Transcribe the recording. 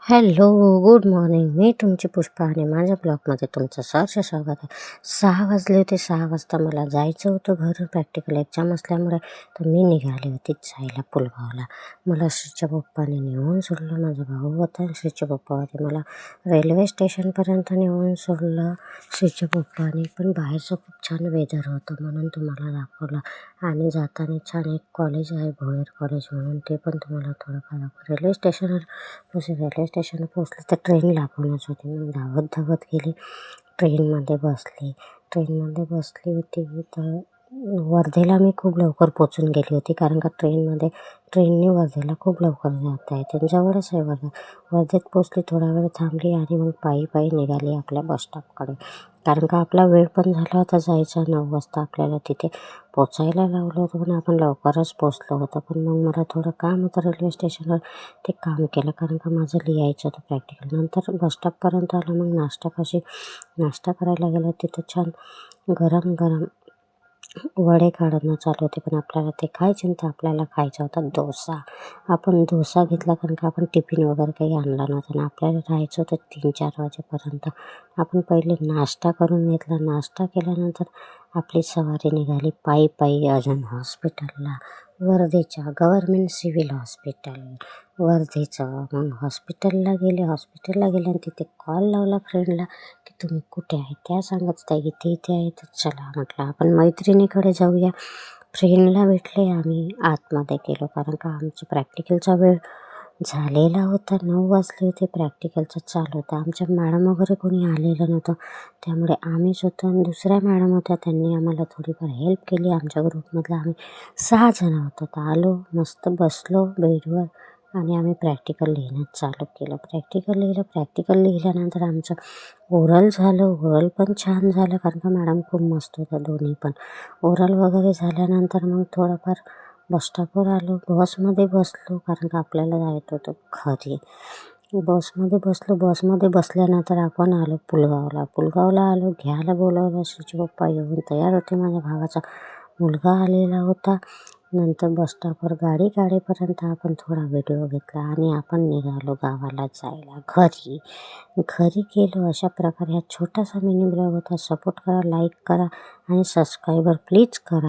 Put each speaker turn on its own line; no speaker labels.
Hello, good morning. मी तुमची पुष्पा आणि माझ्या ब्लॉगमध्ये तुमचं सहर्ष स्वागत आहे. 6 वाजले होते. 6 वाजता मला जायचं होतं घरून. प्रॅक्टिकल एक्झाम असल्यामुळे तर मी निघाली होती जायला पुलगावला. मला श्रीच्या पप्पाने नेऊन सोडलं. माझा भाऊ होता आणि श्रीचे पप्पा होते. मला रेल्वे स्टेशनपर्यंत नेऊन सोडलं श्रीच्या पप्पाने. पण बाहेरचं खूप छान वेदर होतं म्हणून तुम्हाला दाखवलं. आणि जाताना छान एक कॉलेज आहे, भोयर कॉलेज म्हणून, ते पण तुम्हाला थोडंफार दाखवलं. रेल्वे स्टेशनवर पोचले तर ट्रेन लागूनच होती. मी धावत गेली, ट्रेनमध्ये बसली होती. तर वर्धेला मी खूप लवकर पोचून गेली होती, कारण का ट्रेनने वर्धेला खूप लवकर जाता येते. जवळच आहे वर्धेत पोचली, थोडा वेळ थांबली आणि मग पायी निघाली आपल्या बसस्टॉपकडे. कारण का आपला वेळ पण झाला होता जायचा. 9 वाजता आपल्याला तिथे पोचायला लावलं होतं, पण आपण लवकरच पोचलो होतो. पण मग मला थोडं काम होतं रेल्वे स्टेशनवर, ते काम केलं, कारण का माझं लिहायचं होतं प्रॅक्टिकल. नंतर बसस्टॉपपर्यंत आलं. मग नाश्ता करायला गेलो. तिथं छान गरम वडे काढणं चालू होते, पण आपल्याला ते खायचे नव्हतं. आपल्याला खायचा होता डोसा. आपण डोसा घेतला, कारण का आपण टिफिन वगैरे काही आणला नव्हता आणि आपल्याला राहायचं होतं 3-4 वाजेपर्यंत. आपण पहिले नाश्ता करून घेतला. नाश्ता केल्यानंतर आपली सवारी निघाली पायी अजून हॉस्पिटलला, वर्धेच्या गव्हर्मेंट सिव्हिल हॉस्पिटल वर्धेचं. मग हॉस्पिटलला गेले आणि तिथे कॉल लावला फ्रेंडला की तुम्ही कुठे आहे. त्या सांगत होत्या इथे आहे. तर चला म्हटलं आपण मैत्रिणीकडे जाऊया. फ्रेंडला भेटले, आम्ही आतमध्ये गेलो, कारण का आमच्या प्रॅक्टिकलचा वेळ झालेला होता. 9 वाजले होते. प्रॅक्टिकलचं चालू होतं. आमच्या मॅडम वगैरे कोणी आलेलं नव्हतं, त्यामुळे आम्हीच होतो आणि दुसऱ्या मॅडम होत्या, त्यांनी आम्हाला थोडीफार हेल्प केली. आमच्या ग्रुपमधलं आम्ही 6 जण होतो. तर आलो, मस्त बसलो बेडवर आणि आम्ही प्रॅक्टिकल लिहिणं चालू केलं. प्रॅक्टिकल लिहिल्यानंतर आमचं ओरल झालं. ओरल पण छान झालं, कारण का मॅडम खूप मस्त होत्या दोन्ही पण. ओरल वगैरे झाल्यानंतर मग थोडंफार बसस्टॉपवर आलो. बसमध्ये बसलो, कारण का आपल्याला जायचं होतं घरी. बसमध्ये बसल्यानंतर आपण आलो पुलगावला आलो. घ्यायला बोलावलं. श्रीचे पप्पा येऊन तयार होते. माझ्या भावाचा मुलगा आलेला होता. नंतर बसस्टॉपवर गाडी काढेपर्यंत आपण थोडा व्हिडिओ घेतला आणि आपण निघालो गावाला जायला, घरी गेलो. अशा प्रकारे हा छोटासा मिनी ब्लॉग होता. सपोर्ट करा, लाईक करा आणि सबस्क्राईबर प्लीज करा.